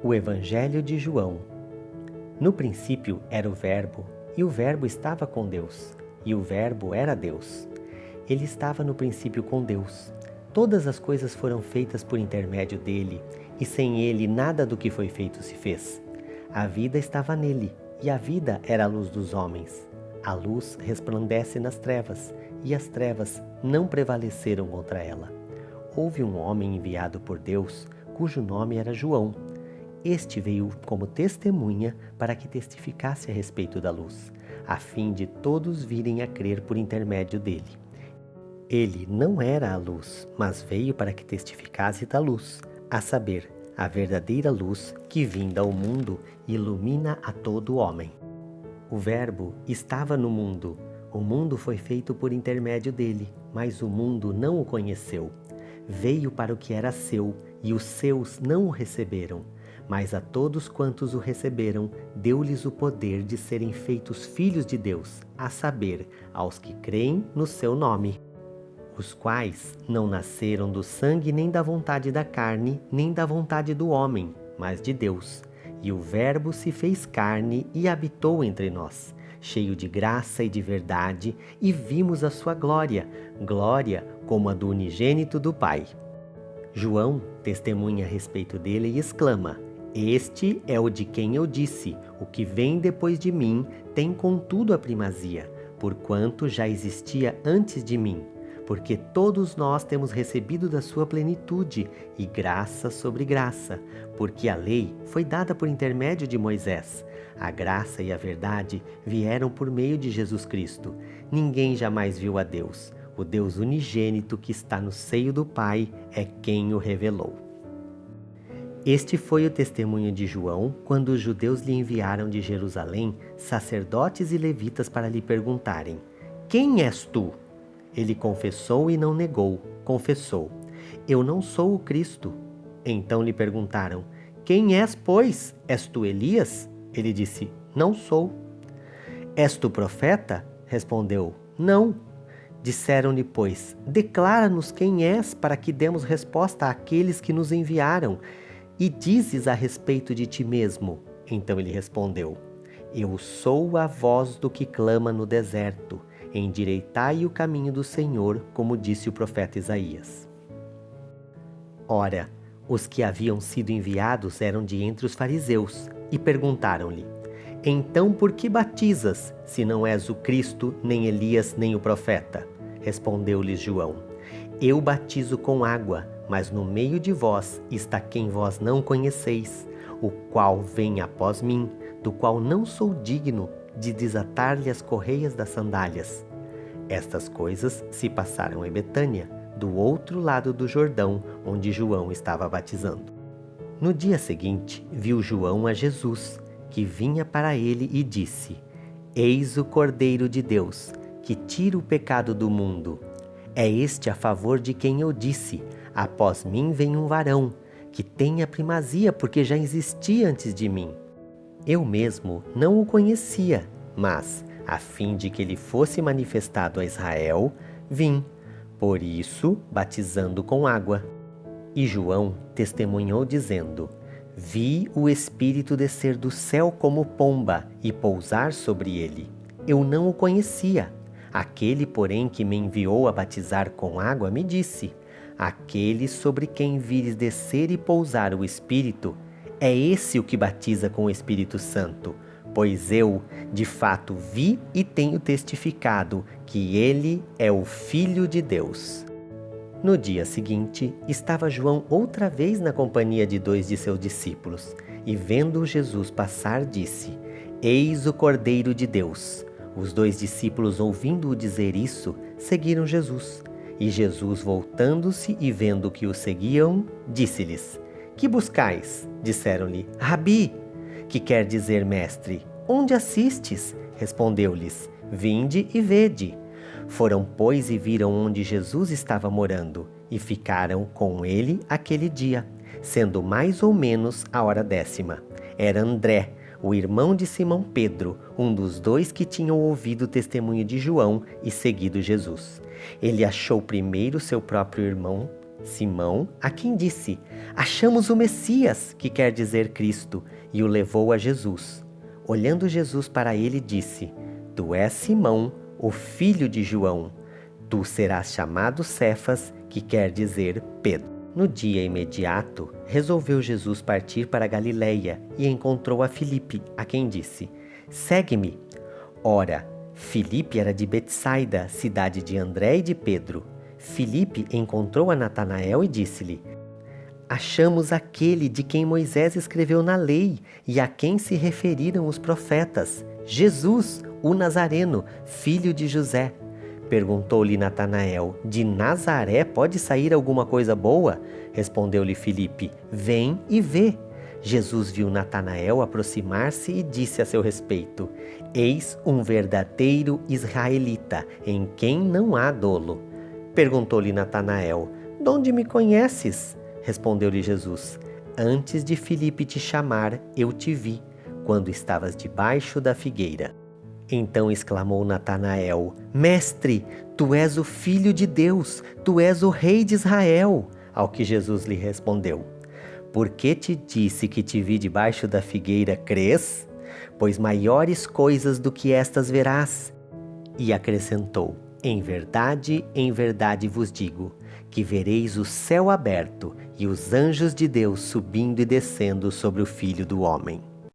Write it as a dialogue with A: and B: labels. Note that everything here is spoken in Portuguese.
A: O Evangelho de João. No princípio era o Verbo, e o Verbo estava com Deus, e o Verbo era Deus. Ele estava no princípio com Deus. Todas as coisas foram feitas por intermédio dele, e sem ele nada do que foi feito se fez. A vida estava nele, e a vida era a luz dos homens. A luz resplandece nas trevas, e as trevas não prevaleceram contra ela. Houve um homem enviado por Deus, cujo nome era João. Este veio como testemunha para que testificasse a respeito da luz, a fim de todos virem a crer por intermédio dele. Ele não era a luz, mas veio para que testificasse da luz, a saber, a verdadeira luz que, vinda ao mundo, ilumina a todo homem. O Verbo estava no mundo. O mundo foi feito por intermédio dele, mas o mundo não o conheceu. Veio para o que era seu, e os seus não o receberam. Mas a todos quantos o receberam, deu-lhes o poder de serem feitos filhos de Deus, a saber, aos que creem no seu nome, os quais não nasceram do sangue nem da vontade da carne, nem da vontade do homem, mas de Deus. E o Verbo se fez carne e habitou entre nós, cheio de graça e de verdade, e vimos a sua glória, glória como a do unigênito do Pai. João testemunha a respeito dele e exclama: Este é o de quem eu disse, o que vem depois de mim tem contudo a primazia, porquanto já existia antes de mim, porque todos nós temos recebido da sua plenitude, e graça sobre graça, porque a lei foi dada por intermédio de Moisés. A graça e a verdade vieram por meio de Jesus Cristo. Ninguém jamais viu a Deus. O Deus unigênito que está no seio do Pai é quem o revelou. Este foi o testemunho de João quando os judeus lhe enviaram de Jerusalém sacerdotes e levitas para lhe perguntarem: Quem és tu? Ele confessou e não negou, confessou: Eu não sou o Cristo. Então lhe perguntaram: Quem és, pois? És tu Elias? Ele disse: Não sou. És tu profeta? Respondeu: Não. Disseram-lhe, pois: Declara-nos quem és, para que demos resposta àqueles que nos enviaram. E dizes a respeito de ti mesmo? Então ele respondeu: Eu sou a voz do que clama no deserto. Endireitai o caminho do Senhor, como disse o profeta Isaías. Ora, os que haviam sido enviados eram de entre os fariseus, e perguntaram-lhe: Então por que batizas, se não és o Cristo, nem Elias, nem o profeta? Respondeu-lhes João: Eu batizo com água, mas no meio de vós está quem vós não conheceis, o qual vem após mim, do qual não sou digno de desatar-lhe as correias das sandálias. Estas coisas se passaram em Betânia, do outro lado do Jordão, onde João estava batizando. No dia seguinte, viu João a Jesus, que vinha para ele e disse: Eis o Cordeiro de Deus, que tira o pecado do mundo. É este a favor de quem eu disse: Após mim vem um varão, que tem a primazia, porque já existia antes de mim. Eu mesmo não o conhecia, mas, a fim de que ele fosse manifestado a Israel, vim, por isso, batizando com água. E João testemunhou dizendo: Vi o Espírito descer do céu como pomba e pousar sobre ele. Eu não o conhecia. Aquele, porém, que me enviou a batizar com água, me disse: Aquele sobre quem vires descer e pousar o Espírito, é esse o que batiza com o Espírito Santo, pois eu, de fato, vi e tenho testificado que ele é o Filho de Deus. No dia seguinte, estava João outra vez na companhia de 2 de seus discípulos, e vendo Jesus passar, disse: Eis o Cordeiro de Deus. Os 2 discípulos, ouvindo-o dizer isso, seguiram Jesus. E Jesus, voltando-se e vendo que o seguiam, disse-lhes: Que buscais? Disseram-lhe: Rabi, que quer dizer mestre. Onde assistes? Respondeu-lhes: Vinde e vede. Foram, pois, e viram onde Jesus estava morando, e ficaram com ele aquele dia, sendo mais ou menos a hora 10ª. Era André, o irmão de Simão Pedro, um dos 2 que tinham ouvido o testemunho de João e seguido Jesus. Ele achou primeiro seu próprio irmão Simão, a quem disse: Achamos o Messias, que quer dizer Cristo, e o levou a Jesus. Olhando Jesus para ele, disse: Tu és Simão, o filho de João. Tu serás chamado Cefas, que quer dizer Pedro. No dia imediato, resolveu Jesus partir para a Galiléia e encontrou a Filipe, a quem disse: Segue-me. Ora, Filipe era de Betsaida, cidade de André e de Pedro. Filipe encontrou a Natanael e disse-lhe: Achamos aquele de quem Moisés escreveu na lei e a quem se referiram os profetas, Jesus, o Nazareno, filho de José. Perguntou-lhe Natanael: De Nazaré pode sair alguma coisa boa? Respondeu-lhe Filipe: Vem e vê. Jesus viu Natanael aproximar-se e disse a seu respeito: Eis um verdadeiro israelita, em quem não há dolo. Perguntou-lhe Natanael: De onde me conheces? Respondeu-lhe Jesus: Antes de Filipe te chamar, eu te vi, quando estavas debaixo da figueira. Então exclamou Natanael: Mestre, tu és o Filho de Deus, tu és o Rei de Israel. Ao que Jesus lhe respondeu: Por que te disse que te vi debaixo da figueira, crês? Pois maiores coisas do que estas verás. E acrescentou: em verdade vos digo, que vereis o céu aberto e os anjos de Deus subindo e descendo sobre o Filho do Homem.